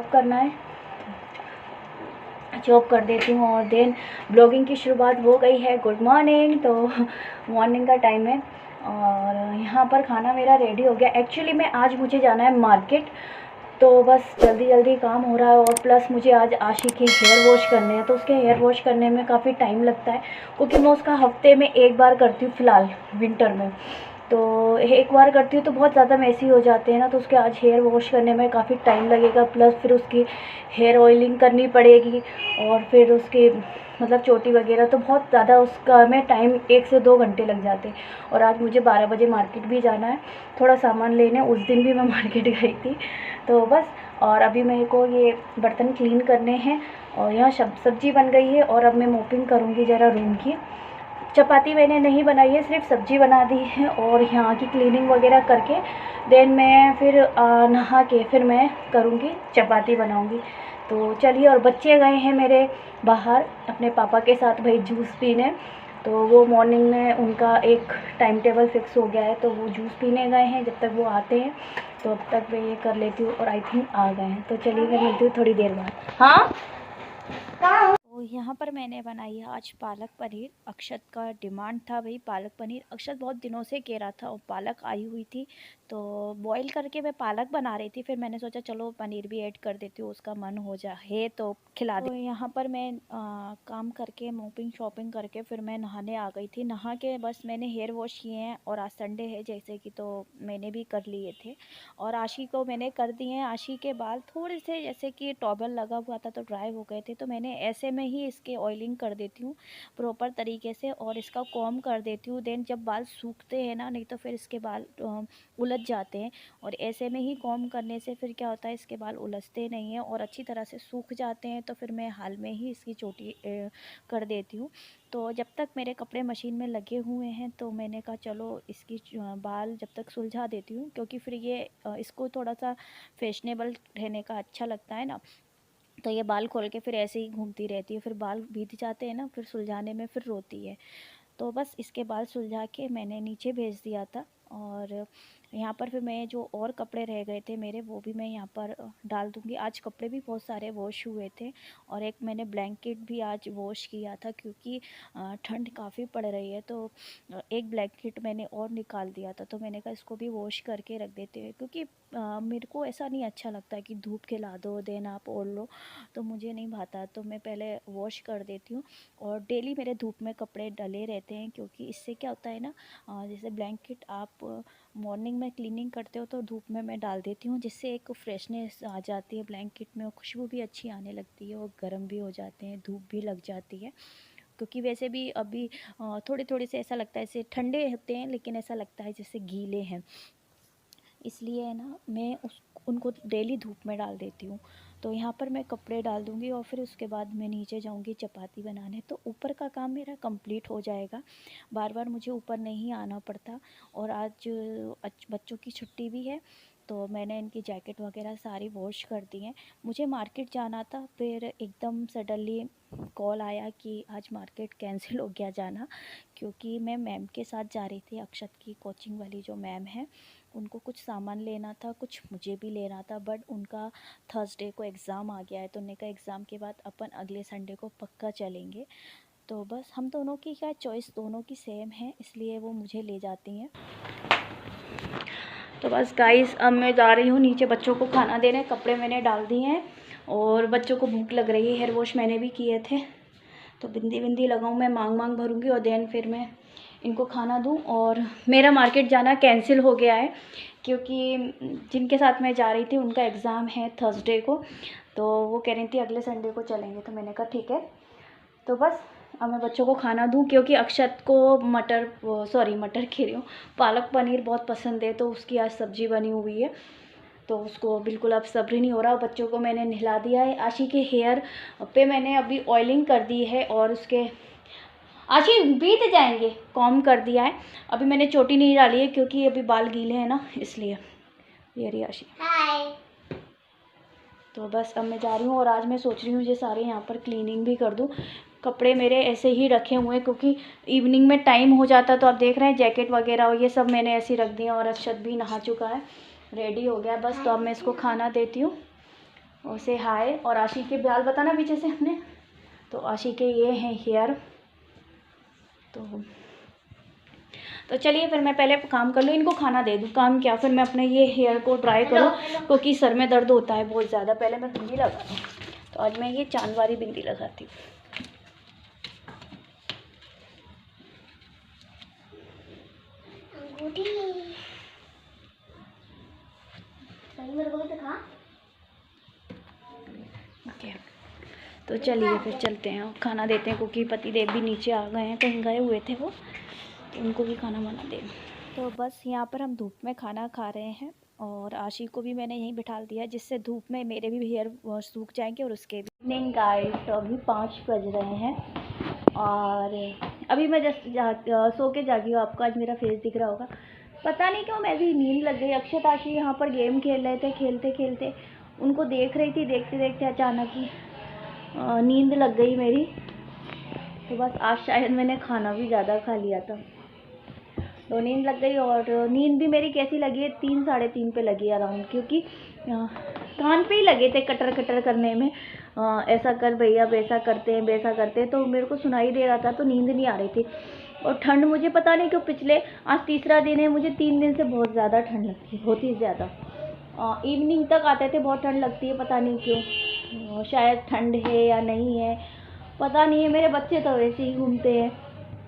Chop करना है, chop कर देती हूँ और देन ब्लॉगिंग की शुरुआत हो गई है। Good morning. तो मॉर्निंग का टाइम है और यहाँ पर खाना मेरा रेडी हो गया। एक्चुअली मैं आज मुझे जाना है मार्केट, तो बस जल्दी जल्दी काम हो रहा है और प्लस मुझे आज आशी के हेयर वॉश करने हैं, तो उसके हेयर वॉश करने में काफ़ी टाइम लगता है क्योंकि मैं उसका हफ्ते में एक बार करती हूँ फ़िलहाल विंटर में। तो एक बार करती हूँ तो बहुत ज़्यादा मैसी हो जाते हैं ना, तो उसके आज हेयर वॉश करने में काफ़ी टाइम लगेगा, प्लस फिर उसकी हेयर ऑयलिंग करनी पड़ेगी और फिर उसकी मतलब चोटी वगैरह, तो बहुत ज़्यादा उसका में टाइम 1 से 2 घंटे लग जाते हैं। और आज मुझे 12 बजे मार्केट भी जाना है थोड़ा सामान लेने, उस दिन भी मैं मार्केट गई थी। तो बस, और अभी मेरे को ये बर्तन क्लीन करने हैं और यहाँ सब्ज़ी बन गई है और अब मैं मोपिंग करूँगी ज़रा रूम की। चपाती मैंने नहीं बनाई है, सिर्फ सब्ज़ी बना दी है और यहाँ की क्लीनिंग वगैरह करके देन मैं फिर नहा के फिर मैं करूँगी चपाती बनाऊँगी। तो चलिए, और बच्चे गए हैं मेरे बाहर अपने पापा के साथ भाई जूस पीने, तो वो मॉर्निंग में उनका एक टाइम टेबल फिक्स हो गया है, तो वो जूस पीने गए हैं। जब तक वो आते हैं तो अब तक मैं ये कर लेती हूँ और आई थिंक आ गए हैं, तो चलिए मैं मिलती हूँ थोड़ी देर बाद। हाँ, तो यहाँ पर मैंने बनाई है आज पालक पनीर। अक्षत का डिमांड था भाई पालक पनीर, अक्षत बहुत दिनों से कह रहा था और पालक आई हुई थी तो बॉईल करके मैं पालक बना रही थी, फिर मैंने सोचा चलो पनीर भी ऐड कर देती हूँ, उसका मन हो जाए तो खिला दे। तो यहाँ पर मैं काम करके मोपिंग शॉपिंग करके फिर मैं नहाने आ गई थी। नहा के बस मैंने हेयर वॉश किए हैं और आज संडे है जैसे कि, तो मैंने भी कर लिए थे और आशी को मैंने कर दिए हैं। आशी के बाल थोड़े से जैसे कि टॉवल लगा हुआ था तो ड्राई हो गए थे, तो मैंने ऐसे में ही इसके ऑयलिंग कर देती हूँ प्रॉपर तरीके से और इसका कॉम्ब कर देती हूँ। देन जब बाल सूखते हैं ना, नहीं तो फिर इसके बाल उलझ जाते हैं और ऐसे में ही कॉम्ब करने से फिर क्या होता है, इसके बाल उलझते नहीं हैं और अच्छी तरह से सूख जाते हैं। तो फिर मैं हाल में ही इसकी चोटी कर देती हूँ। तो जब तक मेरे कपड़े मशीन में लगे हुए हैं तो मैंने कहा चलो इसकी बाल जब तक सुलझा देती हूँ, क्योंकि फिर ये इसको थोड़ा सा फैशनेबल रहने का अच्छा लगता है ना, तो ये बाल खोल के फिर ऐसे ही घूमती रहती है, फिर बाल भीग जाते हैं ना, फिर सुलझाने में फिर रोती है। तो बस इसके बाल सुलझा के मैंने नीचे भेज दिया था और यहाँ पर फिर मैं जो और कपड़े रह गए थे मेरे, वो भी मैं यहाँ पर डाल दूँगी। आज कपड़े भी बहुत सारे वॉश हुए थे और एक मैंने ब्लैंकेट भी आज वॉश किया था क्योंकि ठंड काफ़ी पड़ रही है, तो एक ब्लैंकेट मैंने और निकाल दिया था, तो मैंने कहा इसको भी वॉश करके रख देते हैं क्योंकि मेरे को ऐसा नहीं अच्छा लगता कि धूप खिला दो देन आप ओढ़ लो, तो मुझे नहीं भाता, तो मैं पहले वॉश कर देती हूँ। और डेली मेरे धूप में कपड़े डले रहते हैं क्योंकि इससे क्या होता है ना, जैसे ब्लैंकेट आप मॉर्निंग में क्लीनिंग करते हो तो धूप में मैं डाल देती हूँ, जिससे एक फ्रेशनेस आ जाती है ब्लैंकेट में और खुशबू भी अच्छी आने लगती है और गर्म भी हो जाते हैं, धूप भी लग जाती है। क्योंकि वैसे भी अभी थोड़े थोड़े से ऐसा लगता है जैसे ठंडे होते हैं लेकिन ऐसा लगता है जैसे गीले हैं, इसलिए है ना मैं उनको डेली धूप में डाल देती हूँ। तो यहाँ पर मैं कपड़े डाल दूँगी और फिर उसके बाद मैं नीचे जाऊँगी चपाती बनाने, तो ऊपर का काम मेरा कंप्लीट हो जाएगा, बार बार मुझे ऊपर नहीं आना पड़ता। और आज बच्चों की छुट्टी भी है तो मैंने इनकी जैकेट वगैरह सारी वॉश कर दी हैं। मुझे मार्केट जाना था, फिर एकदम सडनली कॉल आया कि आज मार्केट कैंसिल हो गया जाना, क्योंकि मैं मैम के साथ जा रही थी, अक्षत की कोचिंग वाली जो मैम है, उनको कुछ सामान लेना था, कुछ मुझे भी लेना था, बट उनका थर्सडे को एग्ज़ाम आ गया है, तो उन्होंने कहा एग्ज़ाम के बाद अपन अगले संडे को पक्का चलेंगे। तो बस हम दोनों की क्या चॉइस दोनों की सेम है, इसलिए वो मुझे ले जाती हैं। तो बस गाइस, अब मैं जा रही हूँ नीचे बच्चों को खाना देने, कपड़े मैंने डाल दिए हैं और बच्चों को भूख लग रही है, हेयर वॉश मैंने भी किए थे, तो बिंदी बिंदी लगाऊँ, मैं मांग भरूँगी और देन फिर मैं इनको खाना दूँ। और मेरा मार्केट जाना कैंसिल हो गया है क्योंकि जिनके साथ मैं जा रही थी उनका एग्ज़ाम है थर्सडे को, तो वो कह रही थी अगले संडे को चलेंगे, तो मैंने कहा ठीक है। तो बस अब मैं बच्चों को खाना दूँ क्योंकि अक्षत को मटर कह रही हूँ, पालक पनीर बहुत पसंद है, तो उसकी आज सब्ज़ी बनी हुई है, तो उसको बिल्कुल अब सब्र नहीं हो रहा। बच्चों को मैंने नहला दिया है, आशी के हेयर पे मैंने अभी ऑयलिंग कर दी है और उसके आशी बीत जाएंगे कॉम्ब कर दिया है। अभी मैंने चोटी नहीं डाली है क्योंकि अभी बाल गीले हैं ना, इसलिए। ये रही आशी, हाय। तो बस अब मैं जा रही हूँ और आज मैं सोच रही हूँ ये सारे यहाँ पर क्लीनिंग भी कर दूँ। कपड़े मेरे ऐसे ही रखे हुए हैं क्योंकि इवनिंग में टाइम हो जाता, तो आप देख रहे हैं जैकेट वगैरह और ये सब मैंने ऐसे ही रख दिया और अक्षत भी नहा चुका है, रेडी हो गया बस। तो अब मैं इसको खाना देती हूँ और से हाय। और आशी के बाल बताना पीछे से हमने, तो आशी के ये हैं हेयर। तो चलिए फिर मैं पहले काम कर लूँ, इनको खाना दे दूँ, काम क्या, फिर मैं अपने ये हेयर को ड्राई करूँ क्योंकि सर में दर्द होता है बहुत ज़्यादा। पहले मैं बिंदी लगा दूँ, तो आज मैं ये चांद वाली बिंदी लगाती हूँ। ओके, तो चलिए फिर चलते हैं, खाना देते हैं क्योंकि पति देव भी नीचे आ गए हैं, कहीं गए हुए थे वो, तो उनको भी खाना बना दें। तो बस यहाँ पर हम धूप में खाना खा रहे हैं और आशी को भी मैंने यहीं बिठा दिया जिससे धूप में मेरे भी हेयर सूख जाएंगे और उसके भी। इवनिंग गाइस, तो अभी 5 बज रहे हैं और अभी मैं जस्ट सो के जागी हूँ। आपको आज मेरा फेस दिख रहा होगा, पता नहीं क्यों मैं भी नींद लग गई। अक्षत आशी यहाँ पर गेम खेल रहे थे, खेलते खेलते उनको देख रही थी, देखते देखते अचानक ही नींद लग गई मेरी। तो बस आज शायद मैंने खाना भी ज़्यादा खा लिया था, तो नींद लग गई। और नींद भी मेरी कैसी लगी है, 3 साढ़े 3 पे लगी अराउंड, क्योंकि कान पे ही लगे थे कटर कटर करने में, ऐसा कर भैया, वैसा करते हैं वैसा करते हैं, तो मेरे को सुनाई दे रहा था, तो नींद नहीं आ रही थी। और ठंड मुझे पता नहीं क्यों, पिछले आज तीसरा दिन है, मुझे 3 दिन से बहुत ज़्यादा ठंड लगती है, बहुत ही ज़्यादा। इवनिंग तक आते थे बहुत ठंड लगती है, पता नहीं क्यों, शायद ठंड है या नहीं है पता नहीं है। मेरे बच्चे तो वैसे ही घूमते हैं,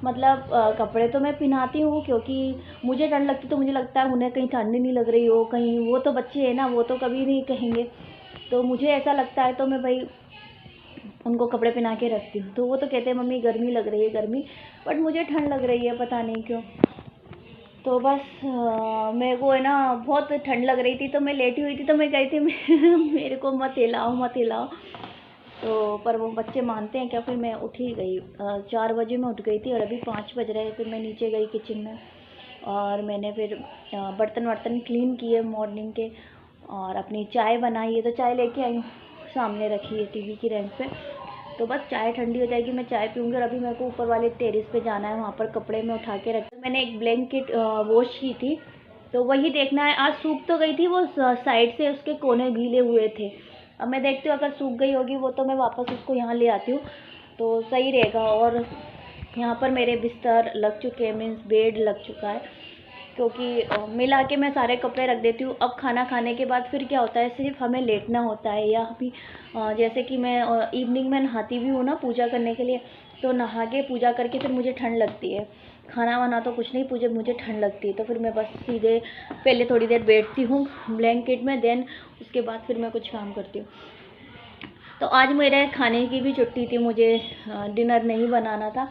मतलब कपड़े तो मैं पहनाती हूँ क्योंकि मुझे ठंड लगती, तो मुझे लगता है उन्हें कहीं ठंड नहीं लग रही हो, कहीं, वो तो बच्चे हैं ना, वो तो कभी नहीं कहेंगे, तो मुझे ऐसा लगता है तो मैं भाई उनको कपड़े पहना के रखती हूँ। तो वो तो कहते हैं मम्मी गर्मी लग रही है गर्मी, बट मुझे ठंड लग रही है पता नहीं क्यों। तो बस मेरे को है ना बहुत ठंड लग रही थी, तो मैं लेटी हुई थी, तो मैं कही थी मेरे को मत हिलाओ मत हिलाओ, तो पर वो बच्चे मानते हैं क्या। फिर मैं उठ ही गई, 4 बजे मैं उठ गई थी और अभी 5 बज रहे हैं। फिर मैं नीचे गई किचन में और मैंने फिर बर्तन वर्तन क्लीन किए मॉर्निंग के और अपनी चाय बनाई है, तो चाय लेके आई हूँ, सामने रखी है टीवी की रैंक पे। तो बस चाय ठंडी हो जाएगी, मैं चाय पीऊँगी। और अभी मेरे को ऊपर वाले टेरेस पे जाना है, वहाँ पर कपड़े में उठा के रखे। मैंने एक ब्लैंकेट वॉश की थी, तो वही देखना है, आज सूख तो गई थी, वो साइड से उसके कोने गीले हुए थे। अब मैं देखती हूँ अगर सूख गई होगी वो, तो मैं वापस उसको यहाँ ले आती हूँ, तो सही रहेगा। और यहाँ पर मेरे बिस्तर लग चुके हैं, मीन्स बेड लग चुका है, क्योंकि मिला के मैं सारे कपड़े रख देती हूँ। अब खाना खाने के बाद फिर क्या होता है, सिर्फ हमें लेटना होता है, या अभी जैसे कि मैं इवनिंग में नहाती भी हूँ ना पूजा करने के लिए, तो नहा के पूजा करके फिर मुझे ठंड लगती है, खाना वाना तो कुछ नहीं, पूजा मुझे ठंड लगती है, तो फिर मैं बस सीधे पहले थोड़ी देर बैठती हूँ ब्लैंकेट में, देन उसके बाद फिर मैं कुछ काम करती हूँ। तो आज मेरे खाने की भी छुट्टी थी, मुझे डिनर नहीं बनाना था,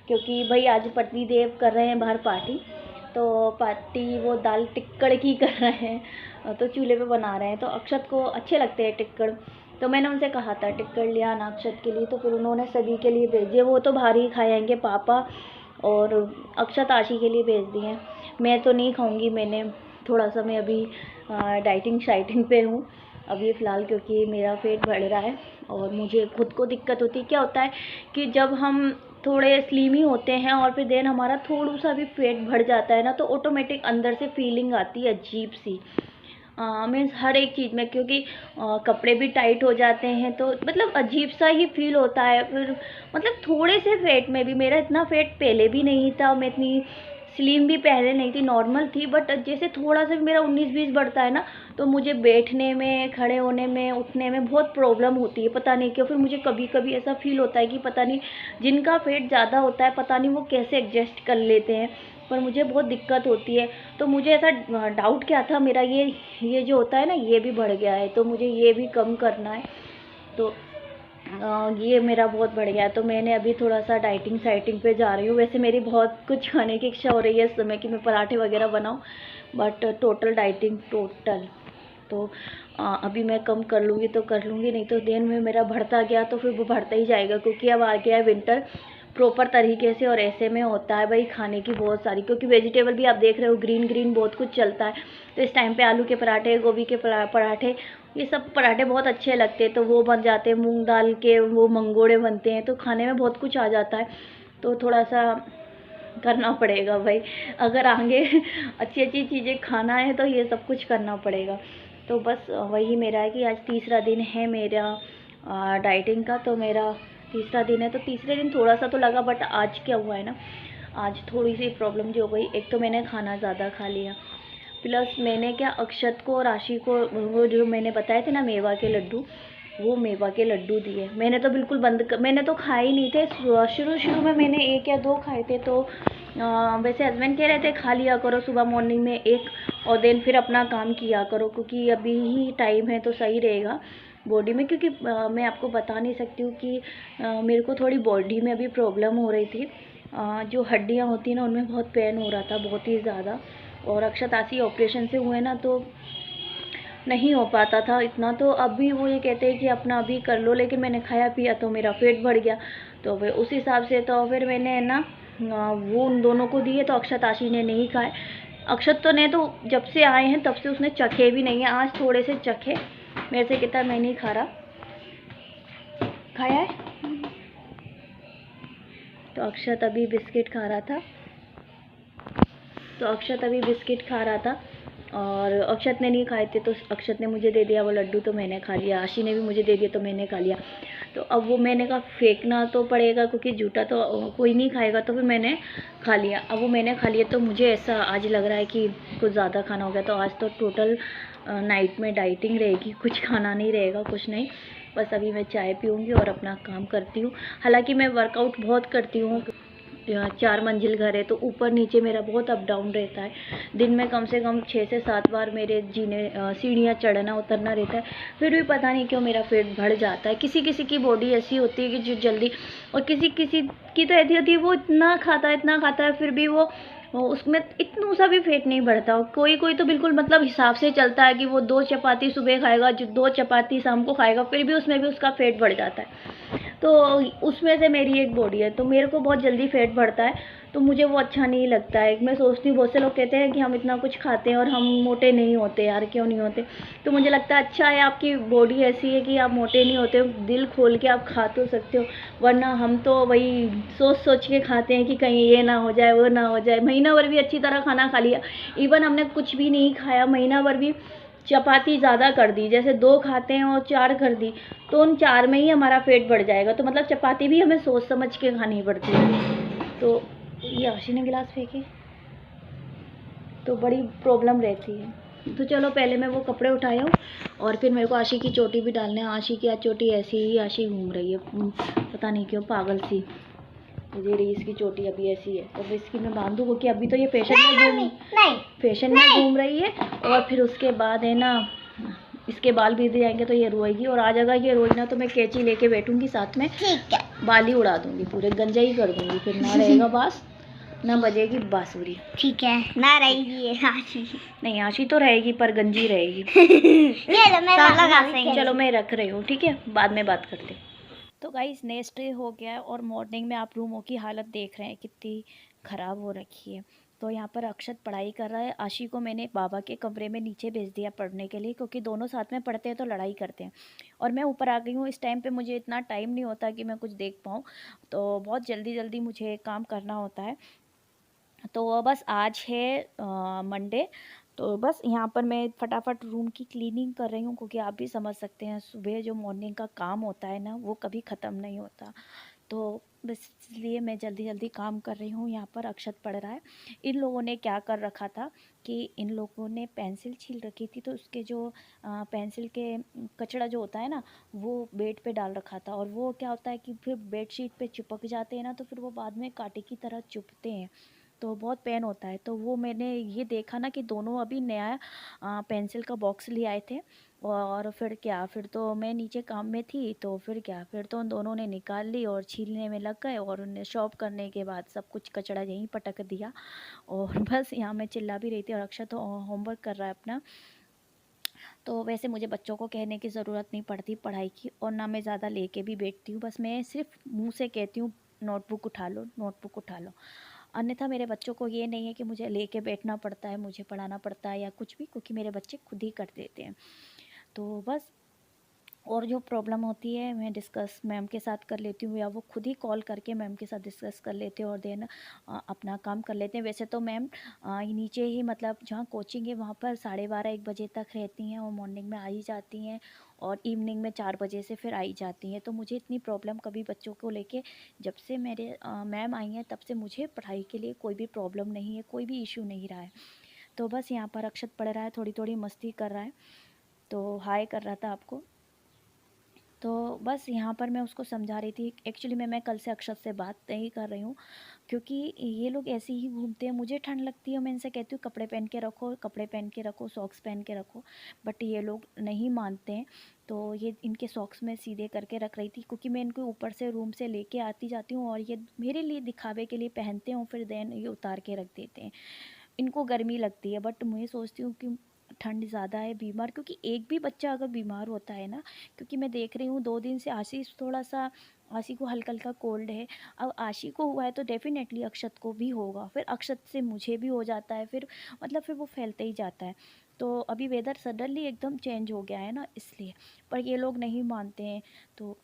क्योंकि भाई आज पति देव कर रहे हैं बाहर पार्टी, तो पार्टी वो दाल टिक्कड़ की कर रहे हैं, तो चूल्हे पे बना रहे हैं। तो अक्षत को अच्छे लगते हैं टिक्कड़, तो मैंने उनसे कहा था टिक्कड़ ले आना अक्षत के लिए, तो फिर उन्होंने सभी के लिए भेज दिए। वो तो बाहर ही खाएंगे, पापा और अक्षत आशी के लिए भेज दिए, मैं तो नहीं खाऊंगी। मैंने थोड़ा सा, मैं अभी डाइटिंग शाइटिंग पे हूँ अभी फ़िलहाल, क्योंकि मेरा पेट बढ़ रहा है और मुझे खुद को दिक्कत होती है। क्या होता है कि जब हम थोड़े स्लिमी होते हैं और फिर देन हमारा थोड़ा सा भी पेट बढ़ जाता है ना, तो ऑटोमेटिक अंदर से फीलिंग आती है अजीब सी, मीन्स हर एक चीज़ में, क्योंकि कपड़े भी टाइट हो जाते हैं, तो मतलब अजीब सा ही फील होता है। फिर मतलब थोड़े से वेट में भी, मेरा इतना वेट पहले भी नहीं था, मैं इतनी स्लिम भी पहले नहीं थी, नॉर्मल थी, बट जैसे थोड़ा सा भी मेरा 19-20 बढ़ता है ना, तो मुझे बैठने में, खड़े होने में, उठने में बहुत प्रॉब्लम होती है, पता नहीं क्यों। फिर मुझे कभी कभी ऐसा फील होता है कि पता नहीं जिनका वेट ज़्यादा होता है, पता नहीं वो कैसे एडजस्ट कर लेते हैं, पर मुझे बहुत दिक्कत होती है। तो मुझे ऐसा डाउट क्या था, मेरा ये जो होता है ना, ये भी बढ़ गया है, तो मुझे ये भी कम करना है, तो ये मेरा बहुत बढ़ गया है। तो मैंने अभी थोड़ा सा डाइटिंग साइटिंग पे जा रही हूँ। वैसे मेरी बहुत कुछ खाने की इच्छा हो रही है इस समय कि मैं पराठे वगैरह बनाऊँ, बट टोटल डाइटिंग टोटल, तो अभी मैं कम कर लूँगी तो कर लूँगी, नहीं तो दिन में मेरा बढ़ता गया तो फिर वो बढ़ता ही जाएगा, क्योंकि अब आ गया है विंटर प्रॉपर तरीके से। और ऐसे में होता है भाई खाने की बहुत सारी, क्योंकि वेजिटेबल भी आप देख रहे हो ग्रीन ग्रीन बहुत कुछ चलता है, तो इस टाइम पे आलू के पराठे, गोभी के पराठे, ये सब पराठे बहुत अच्छे लगते हैं, तो वो बन जाते हैं। मूंग दाल के वो मंगोड़े बनते हैं, तो खाने में बहुत कुछ आ जाता है, तो थोड़ा सा करना पड़ेगा भाई, अगर आगे अच्छी अच्छी चीज़ें खाना है तो ये सब कुछ करना पड़ेगा। तो बस वही मेरा है कि आज तीसरा दिन है मेरा डाइटिंग का। तो मेरा तीसरा दिन है, तो तीसरे दिन थोड़ा सा तो लगा, बट आज क्या हुआ है ना, आज थोड़ी सी प्रॉब्लम जो हो गई। एक तो मैंने खाना ज़्यादा खा लिया, प्लस मैंने क्या अक्षत को, राशि को, वो जो मैंने बताए थे ना मेवा के लड्डू, वो मेवा के लड्डू दिए। मैंने तो बिल्कुल मैंने तो खाए ही नहीं थे। शुरू में मैंने 1 या 2 खाए थे। तो वैसे हस्बैंड कह रहे थे खा लिया करो सुबह मॉर्निंग में 1, और देन फिर अपना काम किया करो, क्योंकि अभी ही टाइम है तो सही रहेगा बॉडी में। क्योंकि मैं आपको बता नहीं सकती हूँ कि मेरे को थोड़ी बॉडी में अभी प्रॉब्लम हो रही थी। जो हड्डियाँ होती हैं ना, उनमें बहुत पेन हो रहा था, बहुत ही ज़्यादा। और अक्षतासी ऑपरेशन से हुए ना, तो नहीं हो पाता था इतना। तो अभी वो ये कहते हैं कि अपना अभी कर लो, लेकिन मैंने खाया पिया तो मेरा पेट बढ़ गया। तो फिर उस हिसाब से तो फिर मैंने ना वो उन दोनों को दिए, तो अक्षतासी ने नहीं खाए। अक्षत तो ने तो जब से आए हैं तब से उसने चखे भी नहीं है। आज थोड़े से चखे, मेरे से कहता मैं नहीं खा रहा। खाया है? तो अक्षत अभी बिस्किट खा रहा था। और अक्षत ने नहीं खाए थे, तो अक्षत ने मुझे दे दिया वो लड्डू, तो मैंने खा लिया। आशी ने भी मुझे दे दिया, तो मैंने खा लिया। तो अब वो मैंने कहा फेंकना तो पड़ेगा, क्योंकि जूठा तो कोई नहीं खाएगा, तो फिर मैंने खा लिया। अब वो मैंने खा लिया, तो मुझे ऐसा आज लग रहा है कि कुछ ज़्यादा खाना हो गया। तो आज तो टोटल नाइट में डाइटिंग रहेगी, कुछ खाना नहीं रहेगा, कुछ नहीं। बस अभी मैं चाय पीऊँगी और अपना काम करती हूँ। हालाँकि मैं वर्कआउट बहुत करती हूँ। 4 मंजिल घर है, तो ऊपर नीचे मेरा बहुत अप डाउन रहता है। दिन में कम से कम 6 से 7 बार मेरे सीढ़ियाँ चढ़ना उतरना रहता है। फिर भी पता नहीं क्यों मेरा पेट बढ़ जाता है। किसी किसी की बॉडी ऐसी होती है कि जो जल्दी, और किसी किसी की तो ऐसी होती है वो इतना खाता है फिर भी वो उसमें इतना सा भी पेट नहीं बढ़ता। कोई कोई तो बिल्कुल मतलब हिसाब से चलता है कि वो 2 चपाती सुबह खाएगा, जो 2 चपाती शाम को खाएगा, फिर भी उसमें भी उसका पेट बढ़ जाता है। तो उसमें से मेरी एक बॉडी है, तो मेरे को बहुत जल्दी फैट बढ़ता है, तो मुझे वो अच्छा नहीं लगता है। मैं सोचती हूँ, बहुत से लोग कहते हैं कि हम इतना कुछ खाते हैं और हम मोटे नहीं होते, यार क्यों नहीं होते। तो मुझे लगता है अच्छा है आपकी बॉडी ऐसी है कि आप मोटे नहीं होते, दिल खोल के आप खा तो सकते हो। वरना हम तो वही सोच सोच के खाते हैं कि कहीं ये ना हो जाए, वो ना हो जाए। महीना भर भी अच्छी तरह खाना खा लिया, इवन हमने कुछ भी नहीं खाया, महीना भर भी चपाती ज़्यादा कर दी, जैसे 2 खाते हैं और 4 कर दी, तो उन 4 में ही हमारा पेट बढ़ जाएगा। तो मतलब चपाती भी हमें सोच समझ के खानी पड़ती है। तो ये आशी ने गिलास फेंके, तो बड़ी प्रॉब्लम रहती है। तो चलो पहले मैं वो कपड़े उठाया हूँ, और फिर मेरे को आशी की चोटी भी डालना है। आशी की आज चोटी ऐसी ही आशी घूम रही है, पता नहीं क्यों, पागल सी। मुझे रही इसकी चोटी अभी ऐसी है, तो इसकी मैं बांधूँ, क्योंकि अभी तो ये फैशन में घूम रही है। और फिर उसके बाद है ना, इसके बाल भी जाएंगे तो ये रोएगी, और आ जाएगा ये रोई ना, तो मैं कैंची लेके बैठूंगी साथ में, ठीक है, बाल ही उड़ा दूंगी, पूरे गंजा ही कर दूंगी। फिर ना रहेगा बास, ना बजेगी बांसुरी, ठीक है, ना रहेगी ये आशी। नहीं, आशी तो रहेगी पर गंजी रहेगी। ये लो मैं लगा, चलो मैं रख रही हूँ, ठीक है, बाद में बात करते। तो गाइस नेक्स्ट डे हो गया है, और मॉर्निंग में आप रूमों की हालत देख रहे हैं कितनी ख़राब हो रखी है। तो यहाँ पर अक्षत पढ़ाई कर रहा है। आशी को मैंने बाबा के कमरे में नीचे भेज दिया पढ़ने के लिए, क्योंकि दोनों साथ में पढ़ते हैं तो लड़ाई करते हैं। और मैं ऊपर आ गई हूँ। इस टाइम पे मुझे इतना टाइम नहीं होता कि मैं कुछ देख पाऊँ, तो बहुत जल्दी जल्दी मुझे काम करना होता है। तो बस आज है मंडे, तो बस यहाँ पर मैं फटाफट रूम की क्लीनिंग कर रही हूँ, क्योंकि आप भी समझ सकते हैं सुबह जो मॉर्निंग का काम होता है ना, वो कभी ख़त्म नहीं होता। तो बस इसलिए मैं जल्दी जल्दी काम कर रही हूँ। यहाँ पर अक्षत पढ़ रहा है। इन लोगों ने क्या कर रखा था कि इन लोगों ने पेंसिल छील रखी थी, तो उसके जो पेंसिल के कचड़ा जो होता है ना, वो बेड पे डाल रखा था। और वो क्या होता है कि फिर बेडशीट पे चिपक जाते हैं ना, तो फिर वो बाद में कांटे की तरह चुभते हैं, तो बहुत पेन होता है। तो वो मैंने ये देखा ना कि दोनों अभी नया पेंसिल का बॉक्स ले आए थे, और फिर तो मैं नीचे काम में थी, तो फिर तो उन दोनों ने निकाल ली और छीलने में लग गए, और उन्हें शॉप करने के बाद सब कुछ कचड़ा यहीं पटक दिया। और बस यहाँ मैं चिल्ला भी रही थी, और अक्षय तो होमवर्क कर रहा है अपना। तो वैसे मुझे बच्चों को कहने की ज़रूरत नहीं पड़ती पढ़ाई की, और ना मैं ज़्यादा लेके भी बैठती हूँ। बस मैं सिर्फ मुँह से कहती हूँ नोटबुक उठा लो, नोटबुक उठा लो। अन्यथा मेरे बच्चों को ये नहीं है कि मुझे लेके बैठना पड़ता है, मुझे पढ़ाना पड़ता है या कुछ भी, क्योंकि मेरे बच्चे खुद ही कर देते हैं। तो बस और जो प्रॉब्लम होती है मैं डिस्कस मैम के साथ कर लेती हूँ, या वो खुद ही कॉल करके मैम के साथ डिस्कस कर लेते हैं और देन अपना काम कर लेते हैं। वैसे तो मैम नीचे ही मतलब जहाँ कोचिंग है वहाँ पर 12:30-1 बजे तक रहती हैं, और मॉर्निंग में आ ही जाती हैं, और इवनिंग में 4 बजे से फिर आई जाती हैं। तो मुझे इतनी प्रॉब्लम कभी बच्चों को लेके, जब से मेरे मैम आई हैं तब से मुझे पढ़ाई के लिए कोई भी प्रॉब्लम नहीं है, कोई भी इशू नहीं रहा है। तो बस यहाँ पर अक्षत पढ़ रहा है, थोड़ी थोड़ी मस्ती कर रहा है, तो हाय कर रहा था आपको। तो बस यहाँ पर मैं उसको समझा रही थी। एक्चुअली मैं कल से अक्षत से बात नहीं कर रही हूँ, क्योंकि ये लोग ऐसे ही घूमते हैं, मुझे ठंड लगती है, मैं इनसे कहती हूँ कपड़े पहन के रखो, कपड़े पहन के रखो, सॉक्स पहन के रखो, बट ये लोग नहीं मानते हैं। तो ये इनके सॉक्स में सीधे करके रख रही थी, क्योंकि मैं इनको ऊपर से रूम से लेके आती जाती हूँ, और ये मेरे लिए दिखावे के लिए पहनते हूँ, फिर देन ये उतार के रख देते हैं। इनको गर्मी लगती है, बट मैं सोचती हूँ कि ठंड ज़्यादा है, बीमार, क्योंकि एक भी बच्चा अगर बीमार होता है ना, क्योंकि मैं देख रही हूँ 2 दिन से आशीष थोड़ा सा, आशी को हल्का हल्का कोल्ड है। अब आशी को हुआ है तो डेफिनेटली अक्षत को भी होगा, फिर अक्षत से मुझे भी हो जाता है, फिर मतलब फिर वो फैलते ही जाता है। तो अभी वेदर सडनली एकदम चेंज हो गया है ना, इसलिए। पर ये लोग नहीं मानते हैं। तो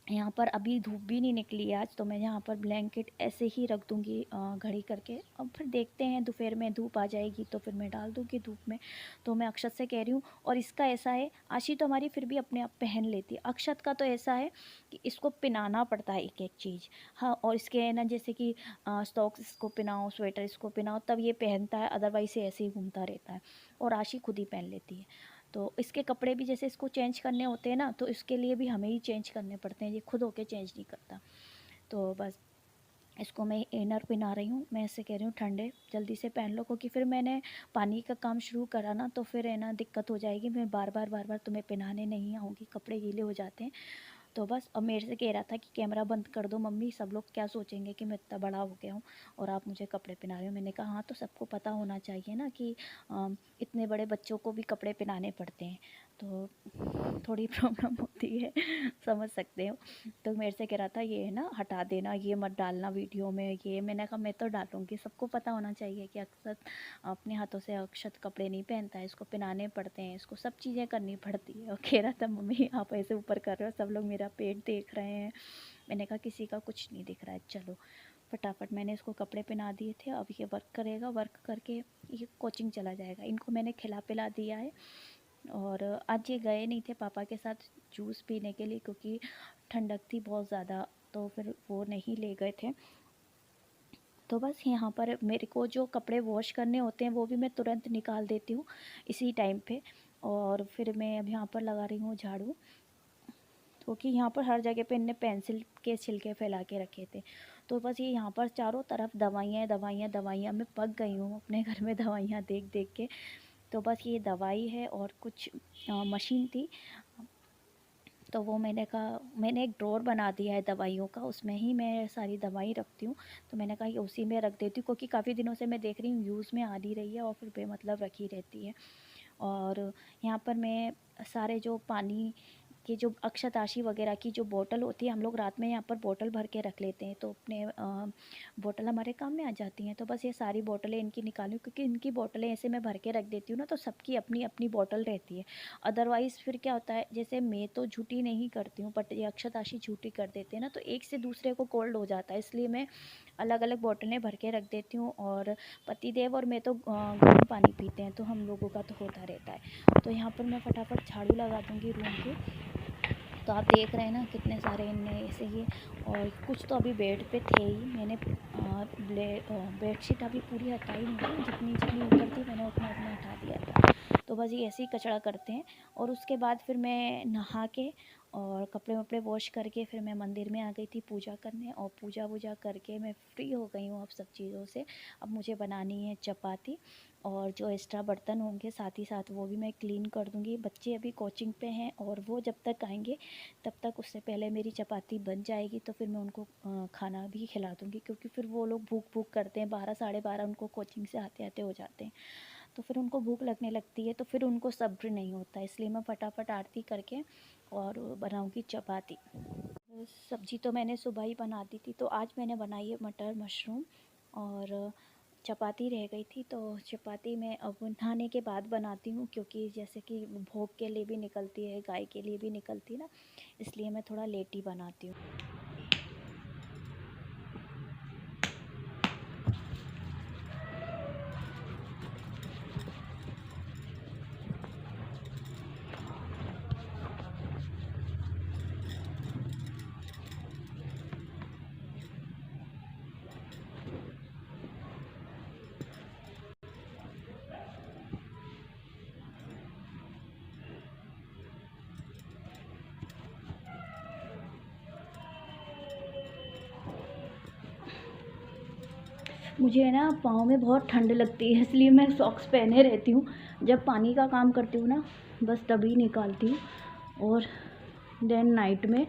यहाँ पर अभी धूप भी नहीं निकली है आज, तो मैं यहाँ पर ब्लैंकेट ऐसे ही रख दूँगी घड़ी करके। अब फिर देखते हैं दोपहर में धूप आ जाएगी तो फिर मैं डाल दूँगी धूप में। तो मैं अक्षत से कह रही हूँ, और इसका ऐसा है, आशी तो हमारी फिर भी अपने आप पहन लेती है, अक्षत का तो ऐसा है कि इसको पहनाना पड़ता है एक एक चीज़। हाँ, और इसके है ना, जैसे कि सॉक्स इसको पहनाओ, स्वेटर इसको पहनाओ, तब ये पहनता है, अदरवाइज़ ये ऐसे ही घूमता रहता है। और आशी खुद ही पहन लेती है। तो इसके कपड़े भी जैसे इसको चेंज करने होते हैं ना, तो इसके लिए भी हमें ही चेंज करने पड़ते हैं, ये खुद होके चेंज नहीं करता। तो बस इसको मैं इनर पहना रही हूँ, मैं इससे कह रही हूँ ठंडे जल्दी से पहन लो, क्योंकि फिर मैंने पानी का काम शुरू करा ना, तो फिर है ना दिक्कत हो जाएगी, मैं बार बार तुम्हें पहनाने नहीं आऊँगी, कपड़े गीले हो जाते हैं। तो बस अब मेरे से कह रहा था कि कैमरा बंद कर दो मम्मी, सब लोग क्या सोचेंगे कि मैं इतना बड़ा हो गया हूँ और आप मुझे कपड़े पहना रहे हो। मैंने कहा हाँ, तो सबको पता होना चाहिए ना कि इतने बड़े बच्चों को भी कपड़े पहनाने पड़ते हैं। तो थोड़ी प्रॉब्लम होती है, समझ सकते हो। तो मेरे से कह रहा था ये है ना हटा देना, ये मत डालना वीडियो में, ये मैंने कहा मैं तो डालूँगी, सबको पता होना चाहिए कि अक्सर अपने हाथों से अक्षत कपड़े नहीं पहनता है, इसको पहनाने पड़ते हैं, इसको सब चीज़ें करनी पड़ती है। और कह रहा था मम्मी आप ऐसे ऊपर कर रहे हो, सब लोग मेरा पेट देख रहे हैं। मैंने कहा किसी का कुछ नहीं दिख रहा है, चलो फटाफट मैंने इसको कपड़े पहना दिए थे। अब ये वर्क करेगा, वर्क करके ये कोचिंग चला जाएगा। इनको मैंने खिला पिला दिया है, और आज ये गए नहीं थे पापा के साथ जूस पीने के लिए, क्योंकि ठंडक थी बहुत ज़्यादा, तो फिर वो नहीं ले गए थे। तो बस यहाँ पर मेरे को जो कपड़े वॉश करने होते हैं वो भी मैं तुरंत निकाल देती हूँ इसी टाइम पे। और फिर मैं अब यहाँ पर लगा रही हूँ झाड़ू, क्योंकि यहाँ पर हर जगह पे इनने पेंसिल के छिलके फैला के रखे थे। तो बस ये यहाँ पर चारों तरफ दवाइयाँ दवाइयाँ दवाइयाँ, मैं पक गई हूँ अपने घर में दवाइयाँ देख देख के। तो बस ये दवाई है और कुछ मशीन थी, तो वो मैंने कहा, मैंने एक ड्रॉर बना दिया है दवाइयों का, उसमें ही मैं सारी दवाई रखती हूँ। तो मैंने कहा ये उसी में रख देती हूँ, क्योंकि काफ़ी दिनों से मैं देख रही हूँ यूज़ में आ नहीं रही है और फिर बेमतलब रखी रहती है। और यहाँ पर मैं सारे जो पानी की जो अक्षताशी वगैरह की जो बोतल होती है, हम लोग रात में यहाँ पर बोतल भर के रख लेते हैं, तो अपने बोतल हमारे काम में आ जाती हैं। तो बस ये सारी बोतलें इनकी निकालूँ, क्योंकि इनकी बोतलें ऐसे मैं भर के रख देती हूँ ना, तो सबकी अपनी अपनी बोतल रहती है। अदरवाइज़ फिर क्या होता है, जैसे मैं तो झूठी नहीं करती हूँ, बट ये अक्षताशी झूठी कर देते हैं ना, तो एक से दूसरे को कोल्ड हो जाता है, इसलिए मैं अलग अलग बोतलें भर के रख देती हूँ। और पतिदेव और मैं तो गर्म पानी पीते हैं, तो हम लोगों का तो होता रहता है। तो यहाँ पर मैं फटाफट झाड़ू लगा दूँगी रूम की। तो आप देख रहे हैं ना कितने सारे इनने ऐसे ही, और कुछ तो अभी बेड पे थे ही, मैंने बेडशीट अभी पूरी हटाई नहीं थी, जितनी जितनी ऊपर थी मैंने उतना उतना हटा दिया था। तो बस ये ऐसे ही कचरा करते हैं। और उसके बाद फिर मैं नहा के और कपड़े वपड़े वॉश करके फिर मैं मंदिर में आ गई थी पूजा करने, और पूजा वूजा करके मैं फ्री हो गई हूँ अब सब चीज़ों से। अब मुझे बनानी है चपाती, और जो एक्स्ट्रा बर्तन होंगे साथ ही साथ वो भी मैं क्लीन कर दूँगी। बच्चे अभी कोचिंग पे हैं, और वो जब तक आएंगे तब तक उससे पहले मेरी चपाती बन जाएगी, तो फिर मैं उनको खाना भी खिला दूँगी, क्योंकि फिर वो लोग भूख भूख करते हैं, 12 12:30 उनको कोचिंग से आते आते हो जाते हैं, तो फिर उनको भूख लगने लगती है, तो फिर उनको सब्र नहीं होता, इसलिए मैं फटाफट आरती करके और बनाऊँगी चपाती। सब्जी तो मैंने सुबह ही बना दी थी, तो आज मैंने बनाई है मटर मशरूम और चपाती रह गई थी, तो चपाती मैं अब नहाने के बाद बनाती हूँ, क्योंकि जैसे कि भोग के लिए भी निकलती है, गाय के लिए भी निकलती है ना, इसलिए मैं थोड़ा लेट ही बनाती हूँ। मुझे ना पाँव में बहुत ठंड लगती है, इसलिए मैं सॉक्स पहने रहती हूँ। जब पानी का काम करती हूँ ना, बस तभी निकालती हूँ, और देन नाइट में,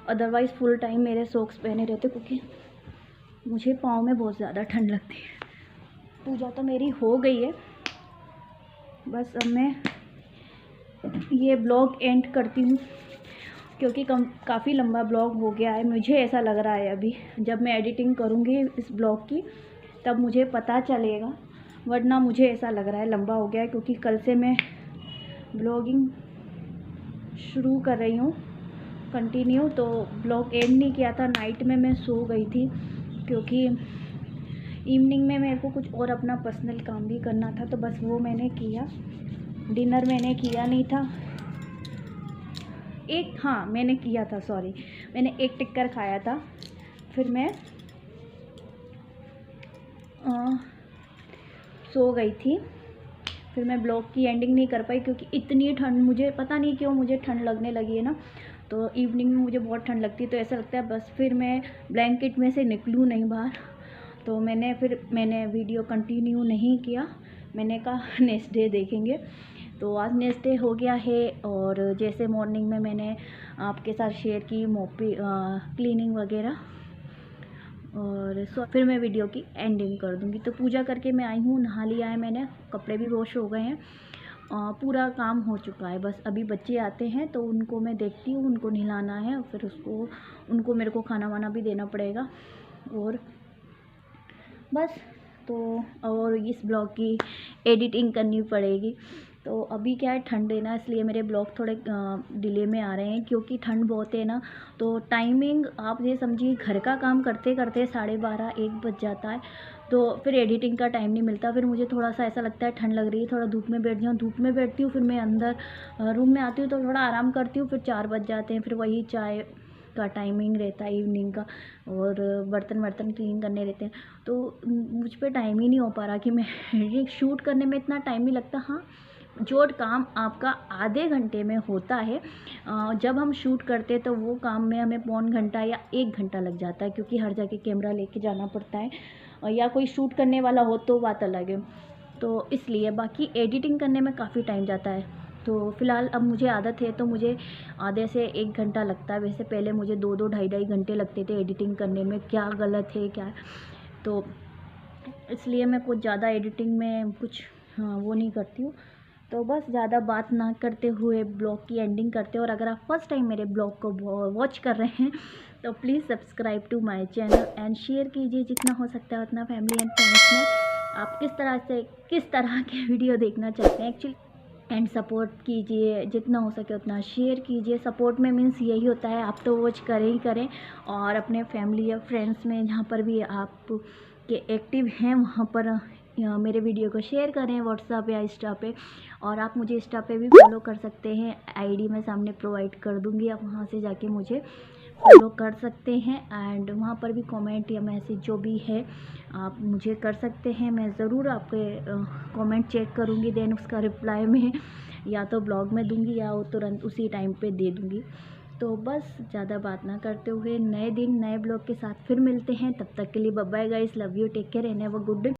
अदरवाइज़ फुल टाइम मेरे सॉक्स पहने रहते, क्योंकि मुझे पाँव में बहुत ज़्यादा ठंड लगती है। पूजा तो मेरी हो गई है, बस अब मैं ये ब्लॉग एंड करती हूँ, क्योंकि काफ़ी लंबा ब्लॉग हो गया है। मुझे ऐसा लग रहा है अभी, जब मैं एडिटिंग करूँगी इस ब्लॉग की तब मुझे पता चलेगा, वरना मुझे ऐसा लग रहा है लंबा हो गया है, क्योंकि कल से मैं ब्लॉगिंग शुरू कर रही हूँ कंटिन्यू। तो ब्लॉग एंड नहीं किया था, नाइट में मैं सो गई थी, क्योंकि इवनिंग में मेरे को कुछ और अपना पर्सनल काम भी करना था, तो बस वो मैंने किया। डिनर मैंने किया नहीं था, हाँ मैंने किया था, सॉरी, मैंने एक टिक्कर खाया था। फिर मैं सो गई थी। फिर मैं ब्लॉग की एंडिंग नहीं कर पाई, क्योंकि इतनी ठंड, मुझे पता नहीं क्यों मुझे ठंड लगने लगी है ना, तो इवनिंग में मुझे बहुत ठंड लगती है, तो ऐसा लगता है बस फिर मैं ब्लैंकेट में से निकलूँ नहीं बाहर। तो मैंने वीडियो कंटिन्यू नहीं किया। मैंने कहा नेक्स्ट डे देखेंगे। तो आज नेक्स्ट डे हो गया है, और जैसे मॉर्निंग में मैंने आपके साथ शेयर की क्लीनिंग वगैरह, और फिर मैं वीडियो की एंडिंग कर दूंगी। तो पूजा करके मैं आई हूँ, नहा लिया है मैंने, कपड़े भी वॉश हो गए हैं, पूरा काम हो चुका है। बस अभी बच्चे आते हैं तो उनको मैं देखती हूँ, उनको नहलाना है, और फिर उनको मेरे को खाना वाना भी देना पड़ेगा, और बस। तो और इस ब्लॉग की एडिटिंग करनी पड़ेगी। तो अभी क्या है, ठंड है ना, इसलिए मेरे ब्लॉग थोड़े डिले में आ रहे हैं, क्योंकि ठंड बहुत है ना। तो टाइमिंग आप ये समझिए, घर का काम करते करते 12:30-1 बज जाता है, तो फिर एडिटिंग का टाइम नहीं मिलता। फिर मुझे थोड़ा सा ऐसा लगता है ठंड लग रही है, थोड़ा धूप में बैठ जाऊँ, धूप में बैठती हूँ, फिर मैं अंदर रूम में आती हूँ तो थोड़ा आराम करती हूँ, फिर 4 बज जाते हैं, फिर वही चाय का टाइमिंग रहता है इवनिंग का, और बर्तन क्लीन करने रहते हैं। तो मुझ पे टाइम ही नहीं हो पा रहा कि मैं एडिटिंग शूट करने में इतना टाइम नहीं लगता। हाँ, जो काम आपका आधे घंटे में होता है, जब हम शूट करते हैं तो वो काम में हमें पौन घंटा या 1 घंटा लग जाता है, क्योंकि हर जगह कैमरा लेके जाना पड़ता है, या कोई शूट करने वाला हो तो बात अलग है। तो इसलिए बाकी एडिटिंग करने में काफ़ी टाइम जाता है। तो फ़िलहाल अब मुझे आदत है, तो मुझे आधे से 1 घंटा लगता है। वैसे पहले मुझे 2-2 ढाई-ढाई घंटे लगते थे एडिटिंग करने में। क्या गलत है क्या, तो इसलिए मैं कुछ ज़्यादा एडिटिंग में कुछ वो नहीं करती हूँ। तो बस ज़्यादा बात ना करते हुए ब्लॉग की एंडिंग करते हैं। और अगर आप फर्स्ट टाइम मेरे ब्लॉग को वॉच कर रहे हैं तो please subscribe to my channel and share कीजिए जितना हो सकता है उतना फैमिली एंड फ्रेंड्स में। आप किस तरह के वीडियो देखना चाहते हैं एक्चुअली, एंड सपोर्ट कीजिए जितना हो सके उतना शेयर कीजिए। सपोर्ट में मीन्स यही होता है, आप तो वॉच करें ही करें, और अपने फैमिली या फ्रेंड्स में जहाँ पर भी आप के एक्टिव हैं वहाँ पर मेरे वीडियो को शेयर करें, व्हाट्सएप या इंस्टा पे। और आप मुझे इंस्टा पे भी फॉलो कर सकते हैं, आईडी मैं सामने प्रोवाइड कर दूँगी, आप वहाँ से जाके मुझे फॉलो कर सकते हैं। एंड वहाँ पर भी कमेंट या मैसेज जो भी है आप मुझे कर सकते हैं। मैं ज़रूर आपके कमेंट चेक करूँगी, देन उसका रिप्लाई में या तो ब्लॉग में दूँगी या वो तुरंत उसी टाइम पे दे दूँगी। तो बस ज़्यादा बात ना करते हुए नए दिन नए ब्लॉग के साथ फिर मिलते हैं। तब तक के लिए bye bye guys, love you, take care and have a good day.